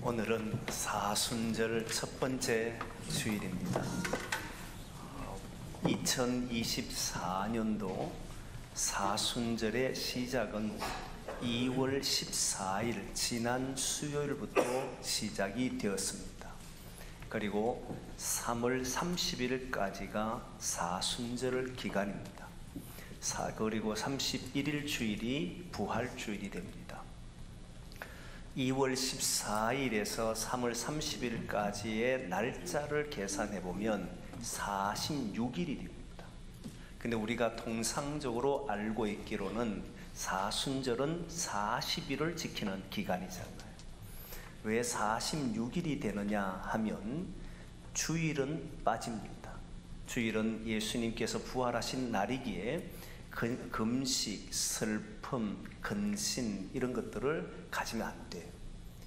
오늘은 사순절 첫 번째 주일입니다. 2024년도 사순절의 시작은 2월 14일 지난 수요일부터 시작이 되었습니다. 그리고 3월 30일까지가 사순절 기간입니다. 그리고 31일 주일이 부활주일이 됩니다. 2월 14일에서 3월 30일까지의 날짜를 계산해 보면 46일이 됩니다. 근데 우리가 통상적으로 알고 있기로는 사순절은 40일을 지키는 기간이잖아요. 왜 46일이 되느냐 하면 주일은 빠집니다. 주일은 예수님께서 부활하신 날이기에 금식, 슬픔, 근신 이런 것들을 가지면 안 돼요.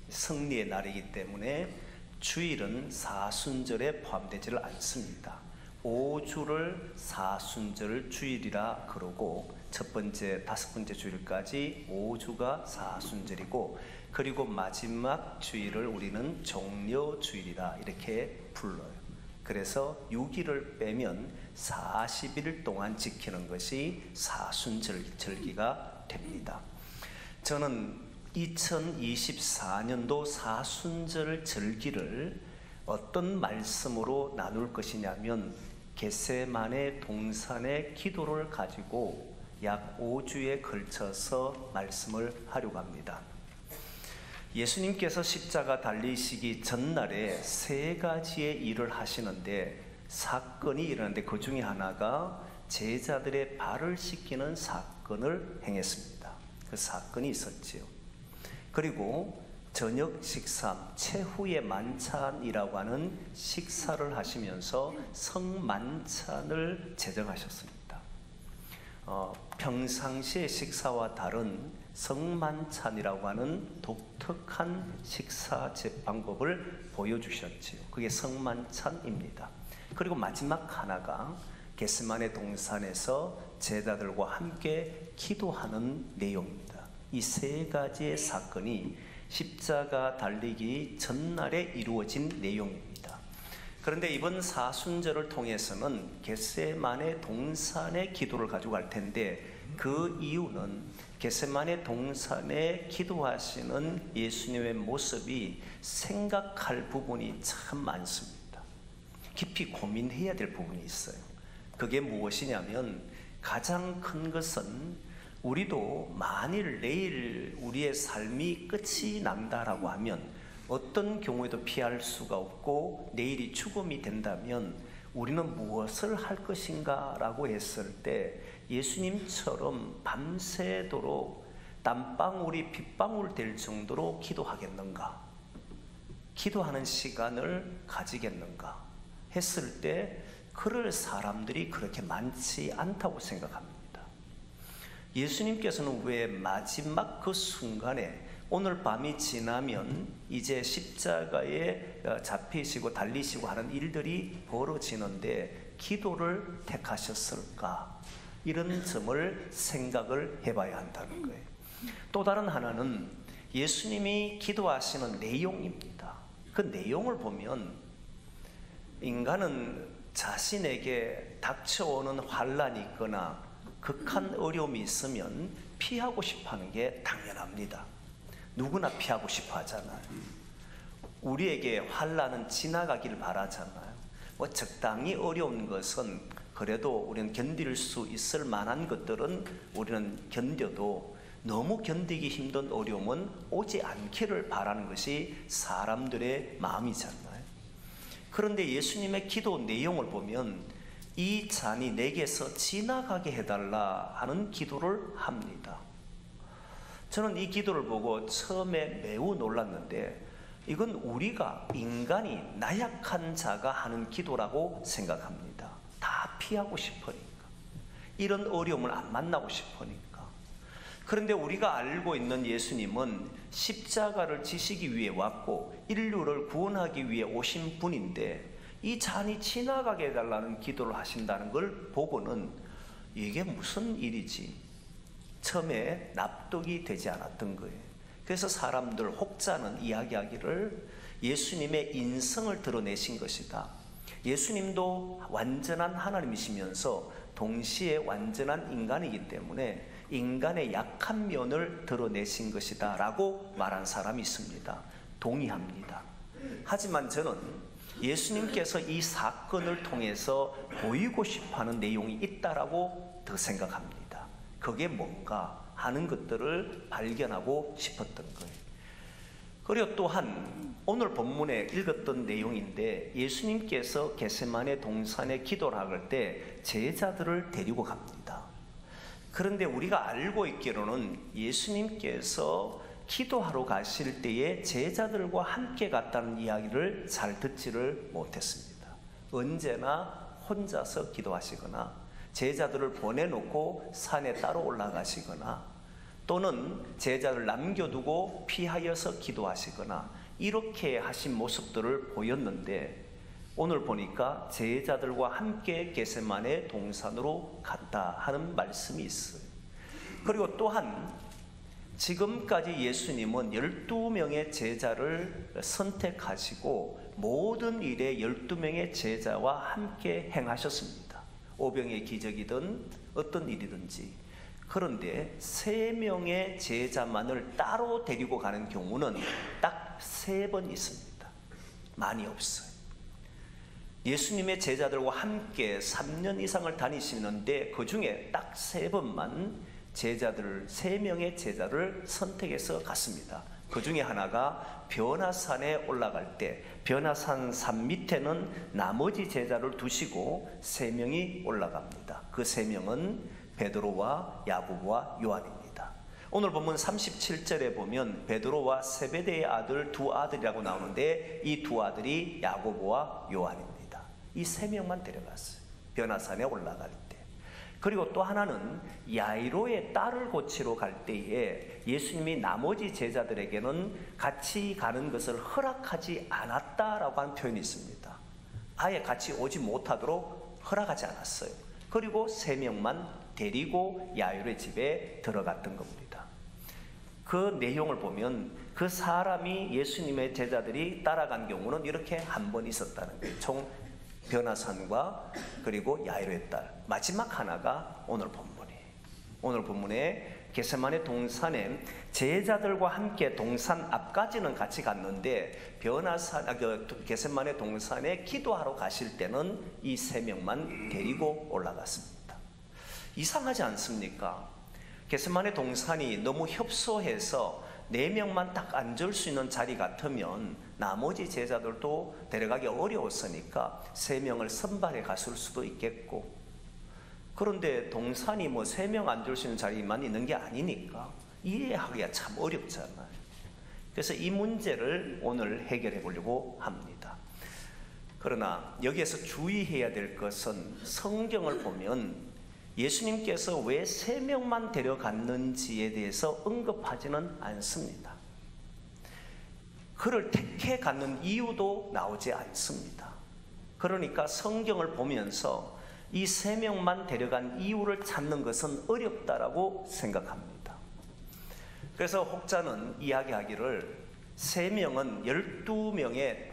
승리의 날이기 때문에 주일은 사순절에 포함되지를 않습니다. 5주를 사순절 주일이라 그러고 첫 번째, 다섯 번째 주일까지 5주가 사순절이고, 그리고 마지막 주일을 우리는 종려주일이라 이렇게 불러요. 그래서 6일을 빼면 40일 동안 지키는 것이 사순절기가 됩니다. 저는 2024년도 사순절 절기를 어떤 말씀으로 나눌 것이냐면 겟세마네 동산의 기도를 가지고 약 5주에 걸쳐서 말씀을 하려고 합니다. 예수님께서 십자가 달리시기 전날에 세 가지의 일을 하시는데 사건이 일어났는데 그 중에 하나가 제자들의 발을 씻기는 사건을 행했습니다. 그 사건이 있었지요. 그리고 저녁 식사, 최후의 만찬이라고 하는 식사를 하시면서 성만찬을 제정하셨습니다. 평상시의 식사와 다른 성만찬이라고 하는 독특한 식사 방법을 보여주셨지요. 그게 성만찬입니다. 그리고 마지막 하나가 겟세마네 동산에서 제자들과 함께 기도하는 내용입니다. 이 세 가지의 사건이 십자가 달리기 전날에 이루어진 내용입니다. 그런데 이번 사순절을 통해서는 겟세마네 동산의 기도를 가지고 갈 텐데, 그 이유는 겟세마네 동산에 기도하시는 예수님의 모습이 생각할 부분이 참 많습니다. 깊이 고민해야 될 부분이 있어요. 그게 무엇이냐면, 가장 큰 것은 우리도 만일 내일 우리의 삶이 끝이 난다라고 하면 어떤 경우에도 피할 수가 없고 내일이 죽음이 된다면 우리는 무엇을 할 것인가 라고 했을 때, 예수님처럼 밤새도록 땀방울이 빗방울 될 정도로 기도하겠는가, 기도하는 시간을 가지겠는가 했을 때 그럴 사람들이 그렇게 많지 않다고 생각합니다. 예수님께서는 왜 마지막 그 순간에 오늘 밤이 지나면 이제 십자가에 잡히시고 달리시고 하는 일들이 벌어지는데 기도를 택하셨을까? 이런 점을 생각을 해봐야 한다는 거예요. 또 다른 하나는 예수님이 기도하시는 내용입니다. 그 내용을 보면 인간은 자신에게 닥쳐오는 환난이 있거나 극한 어려움이 있으면 피하고 싶어하는 게 당연합니다. 누구나 피하고 싶어 하잖아요. 우리에게 환난은 지나가길 바라잖아요. 적당히 어려운 것은 그래도 우리는 견딜 수 있을 만한 것들은 우리는 견뎌도, 너무 견디기 힘든 어려움은 오지 않기를 바라는 것이 사람들의 마음이잖아요. 그런데 예수님의 기도 내용을 보면 이 잔이 내게서 지나가게 해달라 하는 기도를 합니다. 저는 이 기도를 보고 처음에 매우 놀랐는데, 이건 우리가 인간이 나약한 자가 하는 기도라고 생각합니다. 다 피하고 싶으니까, 이런 어려움을 안 만나고 싶으니까. 그런데 우리가 알고 있는 예수님은 십자가를 지시기 위해 왔고 인류를 구원하기 위해 오신 분인데, 이 잔이 지나가게 해달라는 기도를 하신다는 걸 보고는 이게 무슨 일이지? 처음에 납득이 되지 않았던 거예요. 그래서 사람들 혹자는 이야기하기를 예수님의 인성을 드러내신 것이다. 예수님도 완전한 하나님이시면서 동시에 완전한 인간이기 때문에 인간의 약한 면을 드러내신 것이다 라고 말한 사람이 있습니다. 동의합니다. 하지만 저는 예수님께서 이 사건을 통해서 보이고 싶어하는 내용이 있다라고 더 생각합니다. 그게 뭔가 하는 것들을 발견하고 싶었던 거예요. 그리고 또한 오늘 본문에 읽었던 내용인데 예수님께서 겟세마네 동산에 기도를 할 때 제자들을 데리고 갑니다. 그런데 우리가 알고 있기로는 예수님께서 기도하러 가실 때에 제자들과 함께 갔다는 이야기를 잘 듣지를 못했습니다. 언제나 혼자서 기도하시거나 제자들을 보내놓고 산에 따로 올라가시거나 또는 제자를 남겨두고 피하여서 기도하시거나 이렇게 하신 모습들을 보였는데 오늘 보니까 제자들과 함께 겟세마네 동산으로 갔다 하는 말씀이 있어요. 그리고 또한 지금까지 예수님은 12명의 제자를 선택하시고 모든 일에 12명의 제자와 함께 행하셨습니다. 오병의 기적이든 어떤 일이든지. 그런데 3명의 제자만을 따로 데리고 가는 경우는 딱 3번 있습니다. 많이 없어요. 예수님의 제자들과 함께 3년 이상을 다니시는데 그 중에 딱 3번만 제자들 3명의 제자를 선택해서 갔습니다. 그 중에 하나가 변화산에 올라갈 때 변화산 산 밑에는 나머지 제자를 두시고 3명이 올라갑니다. 그 3명은 베드로와 야고보와 요한입니다. 오늘 본문 37절에 보면 베드로와 세베대의 아들 2아들이라고 나오는데 이 2아들이 야고보와 요한입니다. 이 3명만 데려갔어요. 변화산에 올라갈 때. 그리고 또 하나는 야이로의 딸을 고치러 갈 때에 예수님이 나머지 제자들에게는 같이 가는 것을 허락하지 않았다라고 하는 표현이 있습니다. 아예 같이 오지 못하도록 허락하지 않았어요. 그리고 3명만 데리고 야이로의 집에 들어갔던 겁니다. 그 내용을 보면 그 사람이 예수님의 제자들이 따라간 경우는 이렇게 한 번 있었다는 거예요. 총 변화산과 그리고 야이로의 딸, 마지막 하나가 오늘 본문이에요. 오늘 본문에 겟세마네 동산에 제자들과 함께 동산 앞까지는 같이 갔는데 겟세마네 동산에 기도하러 가실 때는 이 3명만 데리고 올라갔습니다. 이상하지 않습니까? 겟세마네 동산이 너무 협소해서 4명만 딱 앉을 수 있는 자리 같으면 나머지 제자들도 데려가기 어려웠으니까 3명을 선발해 갔을 수도 있겠고, 그런데 동산이 3명 앉을 수 있는 자리만 있는 게 아니니까 이해하기가 참 어렵잖아요. 그래서 이 문제를 오늘 해결해 보려고 합니다. 그러나 여기에서 주의해야 될 것은 성경을 보면 예수님께서 왜 3명만 데려갔는지에 대해서 언급하지는 않습니다. 그를 택해 갔는 이유도 나오지 않습니다. 그러니까 성경을 보면서 이 3명만 데려간 이유를 찾는 것은 어렵다라고 생각합니다. 그래서 혹자는 이야기하기를 3명은 12명의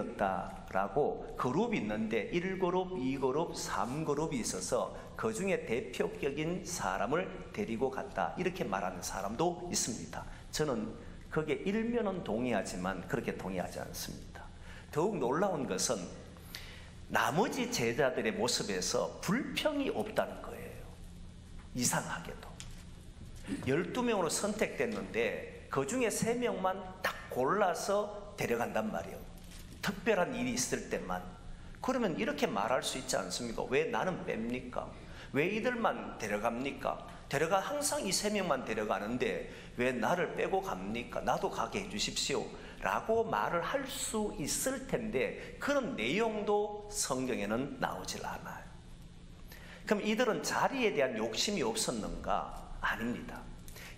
대표격이었다라고 그룹이 있는데 1그룹, 2그룹, 3그룹이 있어서 그 중에 대표격인 사람을 데리고 갔다 이렇게 말하는 사람도 있습니다. 저는 그게 일면은 동의하지만 그렇게 동의하지 않습니다. 더욱 놀라운 것은 나머지 제자들의 모습에서 불평이 없다는 거예요. 이상하게도 12명으로 선택됐는데 그 중에 3명만 딱 골라서 데려간단 말이에요. 특별한 일이 있을 때만. 그러면 이렇게 말할 수 있지 않습니까? 왜 나는 뺍니까? 왜 이들만 데려갑니까? 항상 이 3명만 데려가는데 왜 나를 빼고 갑니까? 나도 가게 해주십시오 라고 말을 할 수 있을 텐데 그런 내용도 성경에는 나오질 않아요. 그럼 이들은 자리에 대한 욕심이 없었는가? 아닙니다.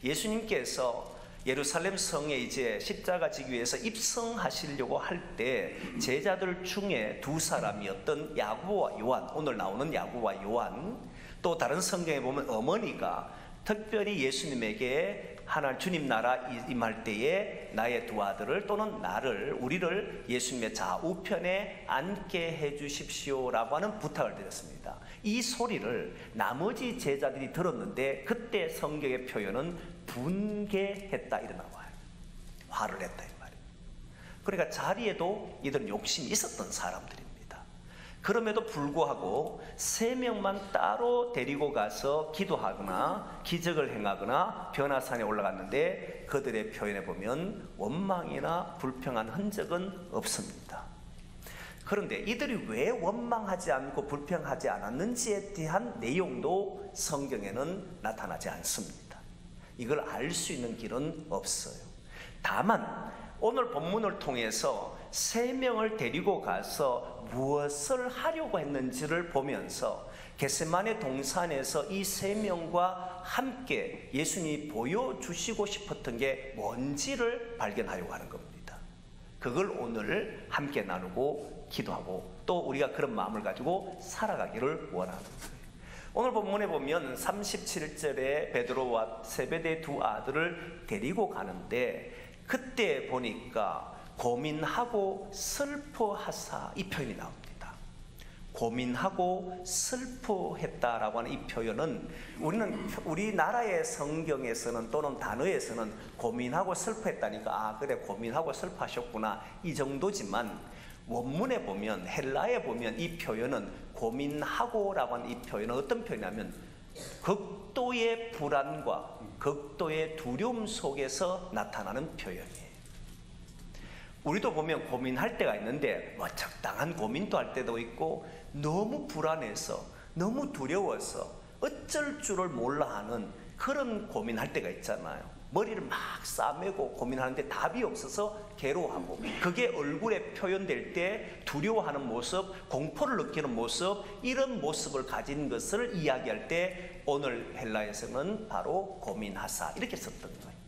예수님께서 예루살렘 성에 이제 십자가 지기 위해서 입성하시려고 할 때 제자들 중에 2사람이었던 야고보와 요한, 오늘 나오는 야고보와 요한, 또 다른 성경에 보면 어머니가 특별히 예수님에게 하나님 주님 나라 임할 때에 나의 두 아들을 또는 우리를 예수님의 좌우편에 앉게 해 주십시오라고 하는 부탁을 드렸습니다. 이 소리를 나머지 제자들이 들었는데 그때 성경의 표현은 분개했다 이래 나와요. 화를 냈다 이 말이에요. 그러니까 자리에도 이들은 욕심이 있었던 사람들입니다. 그럼에도 불구하고 3명만 따로 데리고 가서 기도하거나 기적을 행하거나 변화산에 올라갔는데 그들의 표현에 보면 원망이나 불평한 흔적은 없습니다. 그런데 이들이 왜 원망하지 않고 불평하지 않았는지에 대한 내용도 성경에는 나타나지 않습니다. 이걸 알 수 있는 길은 없어요. 다만 오늘 본문을 통해서 3명을 데리고 가서 무엇을 하려고 했는지를 보면서 겟세마네 동산에서 이 3명과 함께 예수님이 보여주시고 싶었던 게 뭔지를 발견하려고 하는 겁니다. 그걸 오늘 함께 나누고 기도하고 또 우리가 그런 마음을 가지고 살아가기를 원하는 거예요. 오늘 본문에 보면 37절에 베드로와 세베대의 두 아들을 데리고 가는데 그때 보니까 고민하고 슬퍼하사 이 표현이 나옵니다. 고민하고 슬퍼했다라고 하는 이 표현은 우리나라의 성경에서는 또는 단어에서는 고민하고 슬퍼했다니까 아 그래 고민하고 슬퍼하셨구나 이 정도지만 원문에 보면 헬라에 보면 이 표현은 고민하고라고 하는 이 표현은 어떤 표현이냐면 극도의 불안과 극도의 두려움 속에서 나타나는 표현이에요. 우리도 보면 고민할 때가 있는데 뭐 적당한 고민도 할 때도 있고 너무 불안해서 너무 두려워서 어쩔 줄을 몰라 하는 그런 고민할 때가 있잖아요. 머리를 막 싸매고 고민하는데 답이 없어서 괴로워하고 그게 얼굴에 표현될 때 두려워하는 모습, 공포를 느끼는 모습 이런 모습을 가진 것을 이야기할 때 오늘 헬라에서는 바로 고민하사 이렇게 썼던 거예요.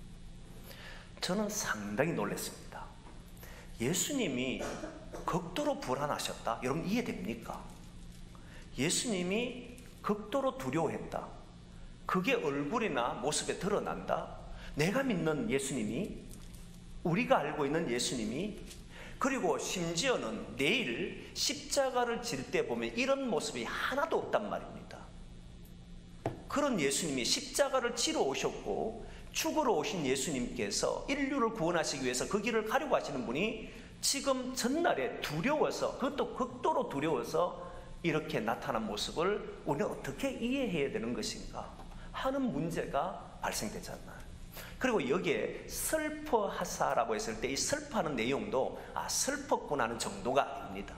저는 상당히 놀랐습니다. 예수님이 극도로 불안하셨다? 여러분 이해됩니까? 예수님이 극도로 두려워했다. 그게 얼굴이나 모습에 드러난다? 내가 믿는 예수님이, 우리가 알고 있는 예수님이, 그리고 심지어는 내일 십자가를 질 때 보면 이런 모습이 하나도 없단 말입니다. 그런 예수님이 십자가를 치러 오셨고 죽으러 오신 예수님께서 인류를 구원하시기 위해서 그 길을 가려고 하시는 분이 지금 전날에 두려워서 그것도 극도로 두려워서 이렇게 나타난 모습을 우리는 어떻게 이해해야 되는 것인가 하는 문제가 발생되잖아요. 그리고 여기에 슬퍼하사라고 했을 때 이 슬퍼하는 내용도 슬펐구나 하는 정도가 아닙니다.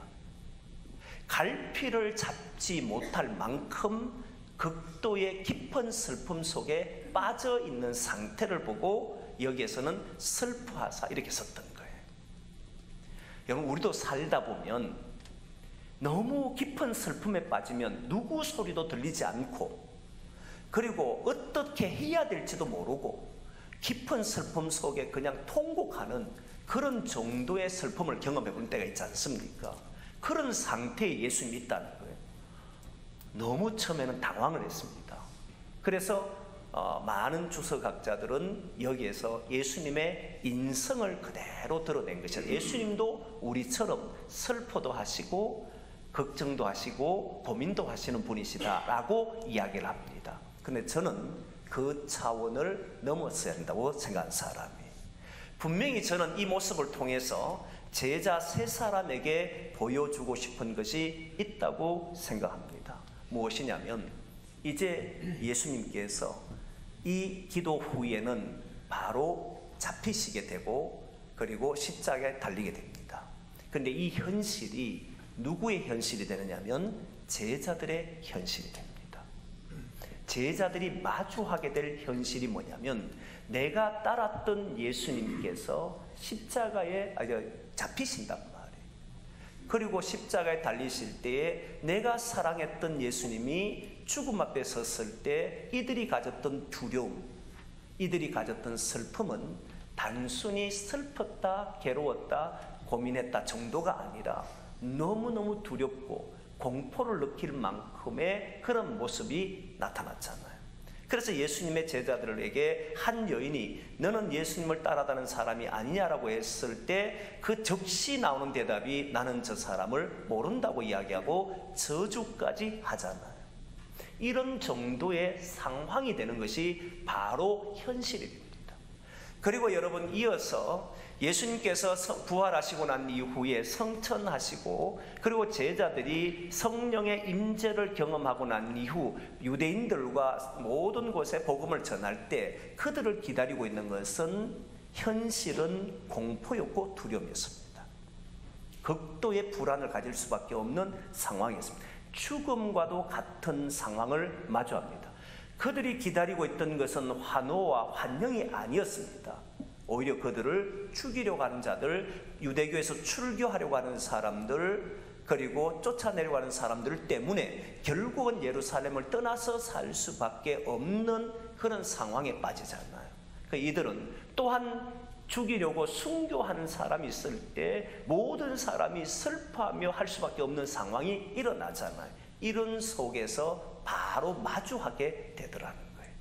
갈피를 잡지 못할 만큼 극도의 깊은 슬픔 속에 빠져 있는 상태를 보고 여기에서는 슬퍼하사 이렇게 썼던 거예요. 여러분 우리도 살다 보면 너무 깊은 슬픔에 빠지면 누구 소리도 들리지 않고 그리고 어떻게 해야 될지도 모르고 깊은 슬픔 속에 그냥 통곡하는 그런 정도의 슬픔을 경험해 본 때가 있지 않습니까? 그런 상태에 예수님이 있다는 거예요. 너무 처음에는 당황을 했습니다. 그래서 많은 주석학자들은 여기에서 예수님의 인성을 그대로 드러낸 것이죠. 예수님도 우리처럼 슬퍼도 하시고 걱정도 하시고 고민도 하시는 분이시다라고 이야기를 합니다. 근데 저는 그 차원을 넘었어야 한다고 생각하는 사람이에요. 분명히 저는 이 모습을 통해서 제자 3사람에게 보여주고 싶은 것이 있다고 생각합니다. 무엇이냐면 이제 예수님께서 이 기도 후에는 바로 잡히시게 되고 그리고 십자가에 달리게 됩니다. 그런데 이 현실이 누구의 현실이 되느냐면 제자들의 현실이 됩니다. 제자들이 마주하게 될 현실이 뭐냐면 내가 따랐던 예수님께서 십자가에 잡히신단 말이에요. 그리고 십자가에 달리실 때에 내가 사랑했던 예수님이 죽음 앞에 섰을 때 이들이 가졌던 두려움, 이들이 가졌던 슬픔은 단순히 슬펐다, 괴로웠다, 고민했다 정도가 아니라 너무너무 두렵고 공포를 느낄 만큼의 그런 모습이 나타났잖아요. 그래서 예수님의 제자들에게 한 여인이 너는 예수님을 따라다니는 사람이 아니냐라고 했을 때 그 즉시 나오는 대답이 나는 저 사람을 모른다고 이야기하고 저주까지 하잖아요. 이런 정도의 상황이 되는 것이 바로 현실입니다. 그리고 여러분, 이어서 예수님께서 부활하시고 난 이후에 성천하시고 그리고 제자들이 성령의 임재를 경험하고 난 이후 유대인들과 모든 곳에 복음을 전할 때 그들을 기다리고 있는 것은 현실은 공포였고 두려움이었습니다. 극도의 불안을 가질 수밖에 없는 상황이었습니다. 죽음과도 같은 상황을 마주합니다. 그들이 기다리고 있던 것은 환호와 환영이 아니었습니다. 오히려 그들을 죽이려고 하는 자들, 유대교에서 출교하려고 하는 사람들, 그리고 쫓아내려고 하는 사람들 때문에 결국은 예루살렘을 떠나서 살 수밖에 없는 그런 상황에 빠지잖아요. 이들은 또한 죽이려고 순교하는 사람이 있을 때 모든 사람이 슬퍼하며 할 수밖에 없는 상황이 일어나잖아요. 이런 속에서 바로 마주하게 되더라는 거예요.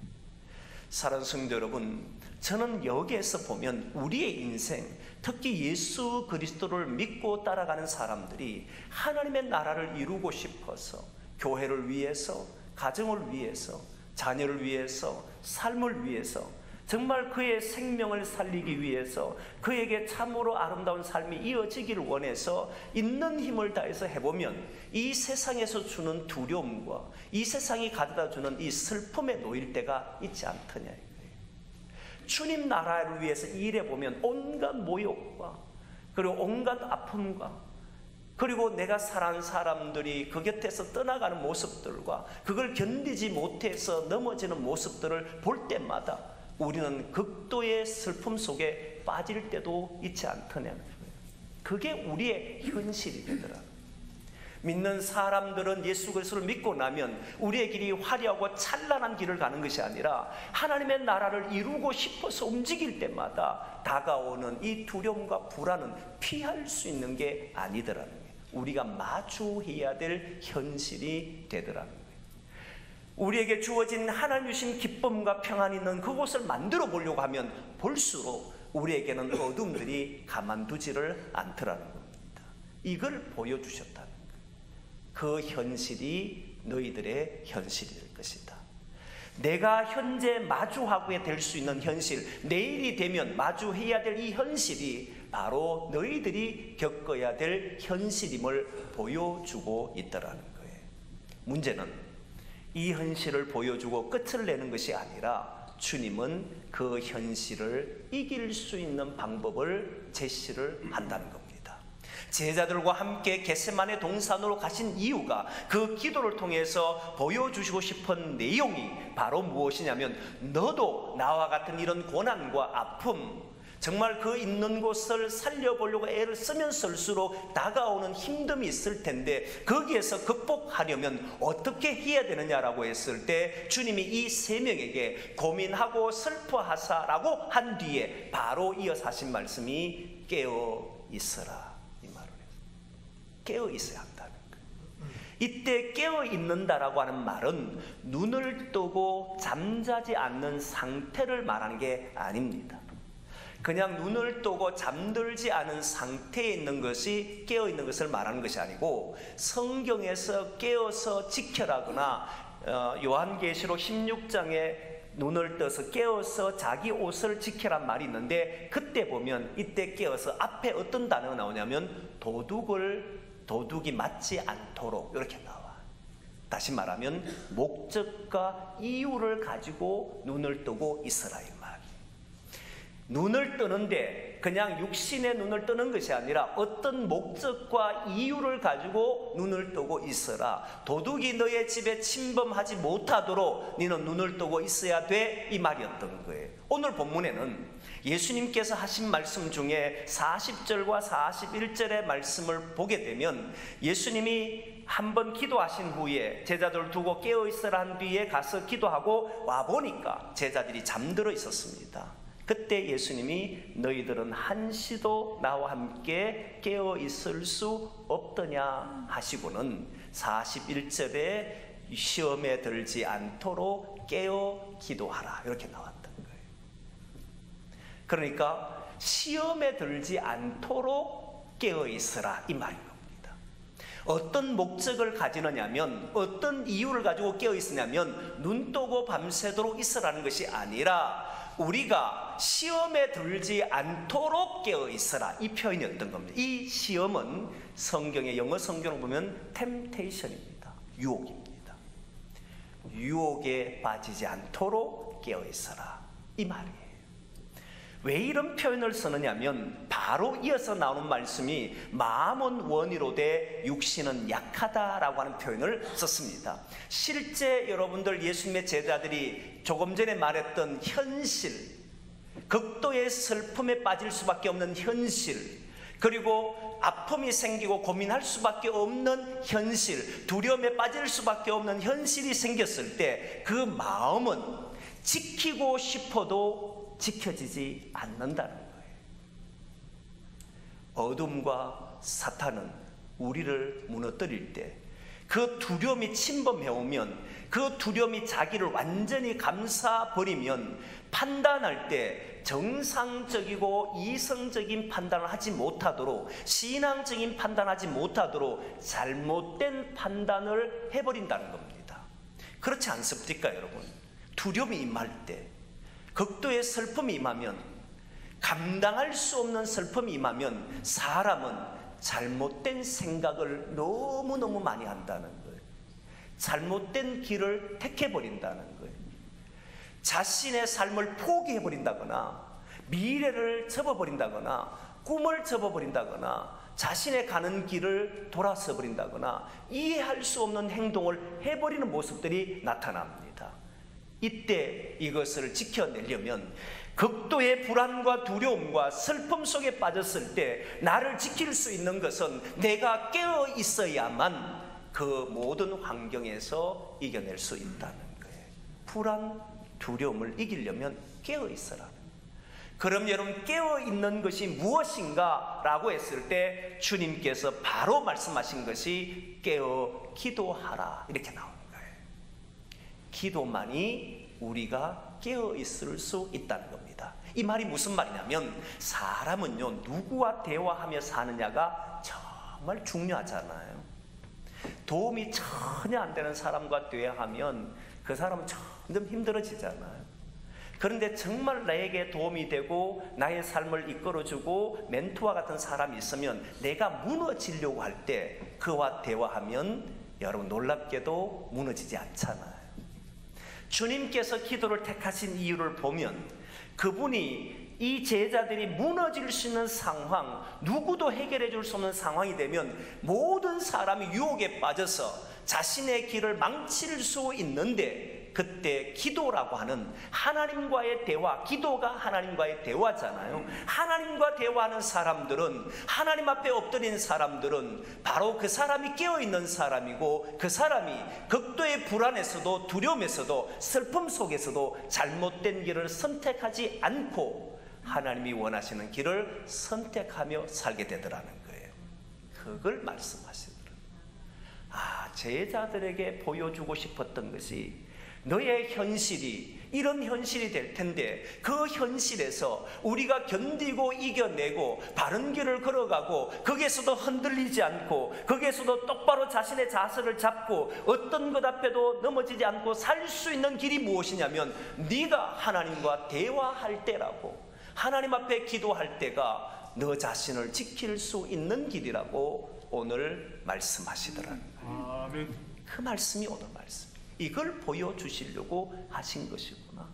사랑하는 성도 여러분, 저는 여기에서 보면 우리의 인생, 특히 예수 그리스도를 믿고 따라가는 사람들이 하나님의 나라를 이루고 싶어서 교회를 위해서, 가정을 위해서, 자녀를 위해서, 삶을 위해서, 정말 그의 생명을 살리기 위해서 그에게 참으로 아름다운 삶이 이어지기를 원해서 있는 힘을 다해서 해보면 이 세상에서 주는 두려움과 이 세상이 가져다주는 이 슬픔에 놓일 때가 있지 않더냐. 주님 나라를 위해서 일해보면 온갖 모욕과 그리고 온갖 아픔과 그리고 내가 사랑하는 사람들이 그 곁에서 떠나가는 모습들과 그걸 견디지 못해서 넘어지는 모습들을 볼 때마다 우리는 극도의 슬픔 속에 빠질 때도 있지 않더냐는 거예요. 그게 우리의 현실이 되더라. 믿는 사람들은 예수 그리스도를 믿고 나면 우리의 길이 화려하고 찬란한 길을 가는 것이 아니라 하나님의 나라를 이루고 싶어서 움직일 때마다 다가오는 이 두려움과 불안은 피할 수 있는 게 아니더라는 거예요. 우리가 마주해야 될 현실이 되더라는 거예요. 우리에게 주어진 하나님 주신 기쁨과 평안이 있는 그곳을 만들어 보려고 하면 볼수록 우리에게는 어둠들이 가만두지를 않더라는 겁니다. 이걸 보여주셨다는 거예요. 그 현실이 너희들의 현실이 될 것이다. 내가 현재 마주하게 될 수 있는 현실, 내일이 되면 마주해야 될 이 현실이 바로 너희들이 겪어야 될 현실임을 보여주고 있다라는 거예요. 문제는 이 현실을 보여주고 끝을 내는 것이 아니라 주님은 그 현실을 이길 수 있는 방법을 제시를 한다는 겁니다. 제자들과 함께 겟세마네 동산으로 가신 이유가 그 기도를 통해서 보여주시고 싶은 내용이 바로 무엇이냐면 너도 나와 같은 이런 고난과 아픔, 정말 그 있는 곳을 살려보려고 애를 쓰면 쓸수록 다가오는 힘듦이 있을 텐데 거기에서 극복하려면 어떻게 해야 되느냐라고 했을 때 주님이 이 세 명에게 고민하고 슬퍼하사라고 한 뒤에 바로 이어서 하신 말씀이 깨어 있어라, 이 말을 해요. 깨어 있어야 한다는 거예요. 이때 깨어 있는다라고 하는 말은 눈을 뜨고 잠자지 않는 상태를 말하는 게 아닙니다. 그냥 눈을 뜨고 잠들지 않은 상태에 있는 것이 깨어있는 것을 말하는 것이 아니고 성경에서 깨어서 지켜라거나 요한계시록 16장에 눈을 떠서 깨어서 자기 옷을 지켜란 말이 있는데 그때 보면 이때 깨어서 앞에 어떤 단어가 나오냐면 도둑이 맞지 않도록 이렇게 나와. 다시 말하면 목적과 이유를 가지고 눈을 뜨고 있어라 이 말. 눈을 뜨는데 그냥 육신의 눈을 뜨는 것이 아니라 어떤 목적과 이유를 가지고 눈을 뜨고 있어라. 도둑이 너의 집에 침범하지 못하도록 너는 눈을 뜨고 있어야 돼, 이 말이었던 거예요. 오늘 본문에는 예수님께서 하신 말씀 중에 40절과 41절의 말씀을 보게 되면 예수님이 한번 기도하신 후에 제자들을 두고 깨어있으라 한 뒤에 가서 기도하고 와보니까 제자들이 잠들어 있었습니다. 그때 예수님이 너희들은 한시도 나와 함께 깨어 있을 수 없더냐 하시고는 41절에 시험에 들지 않도록 깨어 기도하라 이렇게 나왔던 거예요. 그러니까 시험에 들지 않도록 깨어 있으라 이 말인 겁니다. 어떤 목적을 가지느냐면, 어떤 이유를 가지고 깨어 있으냐면 눈 뜨고 밤새도록 있으라는 것이 아니라 우리가 시험에 들지 않도록 깨어 있으라 이 표현이었던 겁니다. 이 시험은 성경의 영어 성경을 보면 temptation입니다. 유혹입니다. 유혹에 빠지지 않도록 깨어 있으라 이 말이에요. 왜 이런 표현을 쓰느냐면 바로 이어서 나오는 말씀이 마음은 원이로되 육신은 약하다라고 하는 표현을 썼습니다. 실제 여러분들 예수님의 제자들이 조금 전에 말했던 현실, 극도의 슬픔에 빠질 수밖에 없는 현실, 그리고 아픔이 생기고 고민할 수밖에 없는 현실, 두려움에 빠질 수밖에 없는 현실이 생겼을 때 그 마음은 지키고 싶어도 지켜지지 않는다는 거예요. 어둠과 사탄은 우리를 무너뜨릴 때 그 두려움이 침범해오면, 그 두려움이 자기를 완전히 감싸버리면 판단할 때 정상적이고 이성적인 판단을 하지 못하도록, 신앙적인 판단을 하지 못하도록 잘못된 판단을 해버린다는 겁니다. 그렇지 않습니까 여러분? 두려움이 임할 때, 극도의 슬픔이 임하면, 감당할 수 없는 슬픔이 임하면 사람은 잘못된 생각을 너무너무 많이 한다는 거예요. 잘못된 길을 택해버린다는 거예요. 자신의 삶을 포기해버린다거나, 미래를 접어버린다거나, 꿈을 접어버린다거나, 자신의 가는 길을 돌아서 버린다거나, 이해할 수 없는 행동을 해버리는 모습들이 나타납니다. 이때 이것을 지켜내려면 극도의 불안과 두려움과 슬픔 속에 빠졌을 때 나를 지킬 수 있는 것은 내가 깨어 있어야만 그 모든 환경에서 이겨낼 수 있다는 거예요. 불안, 두려움을 이기려면 깨어 있어라. 그럼 여러분 깨어 있는 것이 무엇인가 라고 했을 때 주님께서 바로 말씀하신 것이 깨어 기도하라 이렇게 나옵니다. 기도만이 우리가 깨어 있을 수 있다는 겁니다. 이 말이 무슨 말이냐면 사람은요 누구와 대화하며 사느냐가 정말 중요하잖아요. 도움이 전혀 안 되는 사람과 대화하면 그 사람은 점점 힘들어지잖아요. 그런데 정말 나에게 도움이 되고 나의 삶을 이끌어주고 멘토와 같은 사람이 있으면 내가 무너지려고 할 때 그와 대화하면 여러분 놀랍게도 무너지지 않잖아요. 주님께서 기도를 택하신 이유를 보면 그분이 이 제자들이 무너질 수 있는 상황, 누구도 해결해 줄 수 없는 상황이 되면 모든 사람이 유혹에 빠져서 자신의 길을 망칠 수 있는데 그때 기도라고 하는 하나님과의 대화, 기도가 하나님과의 대화잖아요. 하나님과 대화하는 사람들은, 하나님 앞에 엎드린 사람들은 바로 그 사람이 깨어있는 사람이고 그 사람이 극도의 불안에서도 두려움에서도 슬픔 속에서도 잘못된 길을 선택하지 않고 하나님이 원하시는 길을 선택하며 살게 되더라는 거예요. 그걸 말씀하시더라고요. 제자들에게 보여주고 싶었던 것이 너의 현실이 이런 현실이 될 텐데 그 현실에서 우리가 견디고 이겨내고 바른 길을 걸어가고 거기에서도 흔들리지 않고 거기에서도 똑바로 자신의 자세를 잡고 어떤 것 앞에도 넘어지지 않고 살 수 있는 길이 무엇이냐면 네가 하나님과 대화할 때라고, 하나님 앞에 기도할 때가 너 자신을 지킬 수 있는 길이라고 오늘 말씀하시더라고요. 아멘. 그 말씀이 오늘 말씀. 이걸 보여주시려고 하신 것이구나.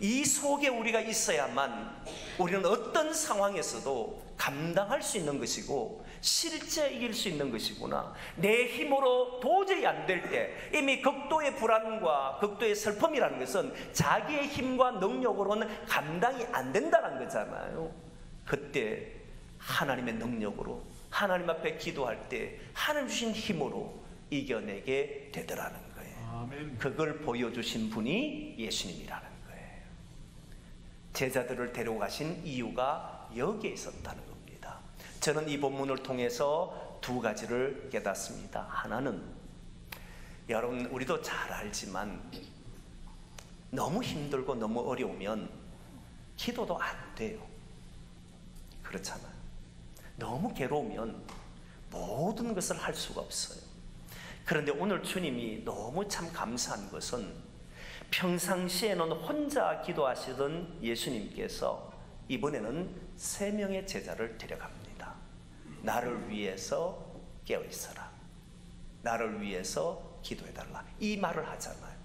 이 속에 우리가 있어야만 우리는 어떤 상황에서도 감당할 수 있는 것이고 실제 이길 수 있는 것이구나. 내 힘으로 도저히 안 될 때, 이미 극도의 불안과 극도의 슬픔이라는 것은 자기의 힘과 능력으로는 감당이 안 된다는 거잖아요. 그때 하나님의 능력으로 하나님 앞에 기도할 때 하나님 주신 힘으로 이겨내게 되더라는 거예요. 아멘. 그걸 보여주신 분이 예수님이라는 거예요. 제자들을 데려가신 이유가 여기에 있었다는 겁니다. 저는 이 본문을 통해서 두 가지를 깨닫습니다. 하나는 여러분, 우리도 잘 알지만 너무 힘들고 너무 어려우면 기도도 안 돼요. 그렇잖아요. 너무 괴로우면 모든 것을 할 수가 없어요. 그런데 오늘 주님이 너무 참 감사한 것은 평상시에는 혼자 기도하시던 예수님께서 이번에는 3명의 제자를 데려갑니다. 나를 위해서 깨어있어라. 나를 위해서 기도해달라. 이 말을 하잖아요.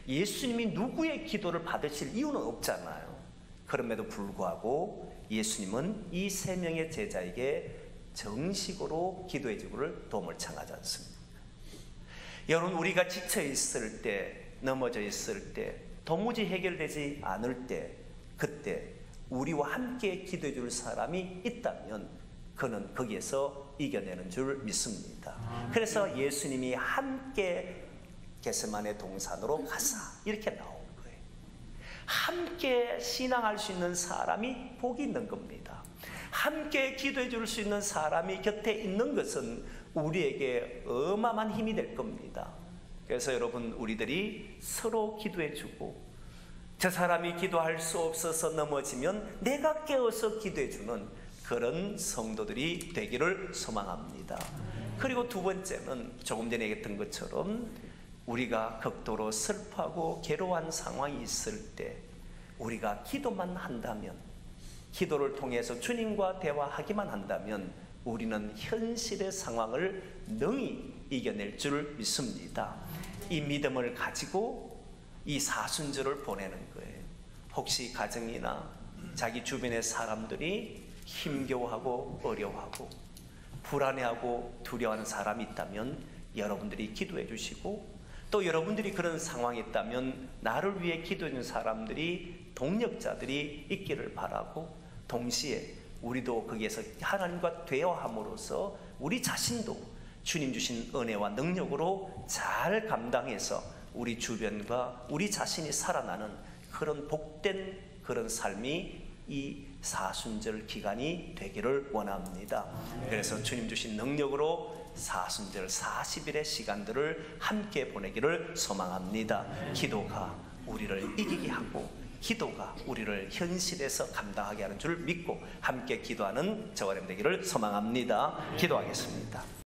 예수님이 누구의 기도를 받으실 이유는 없잖아요. 그럼에도 불구하고 예수님은 이 3명의 제자에게 정식으로 기도해 주기를 도움을 청하지 않습니다. 여러분, 우리가 지쳐 있을 때, 넘어져 있을 때, 도무지 해결되지 않을 때, 그때 우리와 함께 기도해 줄 사람이 있다면 그는 거기에서 이겨내는 줄 믿습니다. 그래서 예수님이 함께 겟세마네 동산으로 가사 이렇게 나온 거예요. 함께 신앙할 수 있는 사람이 복이 있는 겁니다. 함께 기도해 줄 수 있는 사람이 곁에 있는 것은 우리에게 어마어마한 힘이 될 겁니다. 그래서 여러분, 우리들이 서로 기도해 주고, 저 사람이 기도할 수 없어서 넘어지면 내가 깨어서 기도해 주는 그런 성도들이 되기를 소망합니다. 그리고 두 번째는 조금 전에 얘기했던 것처럼 우리가 극도로 슬퍼하고 괴로워한 상황이 있을 때 우리가 기도만 한다면, 기도를 통해서 주님과 대화하기만 한다면 우리는 현실의 상황을 능히 이겨낼 줄 믿습니다. 이 믿음을 가지고 이 사순절을 보내는 거예요. 혹시 가정이나 자기 주변의 사람들이 힘겨워하고 어려워하고 불안해하고 두려워하는 사람이 있다면 여러분들이 기도해 주시고, 또 여러분들이 그런 상황이 있다면 나를 위해 기도해 주는 사람들이, 동력자들이 있기를 바라고, 동시에 우리도 거기에서 하나님과 대화함으로써 우리 자신도 주님 주신 은혜와 능력으로 잘 감당해서 우리 주변과 우리 자신이 살아나는 그런 복된 그런 삶이 이 사순절 기간이 되기를 원합니다. 그래서 주님 주신 능력으로 사순절 40일의 시간들을 함께 보내기를 소망합니다. 기도가 우리를 이기게 하고, 기도가 우리를 현실에서 감당하게 하는 줄 믿고 함께 기도하는 저와 여러분 되기를 소망합니다. 기도하겠습니다.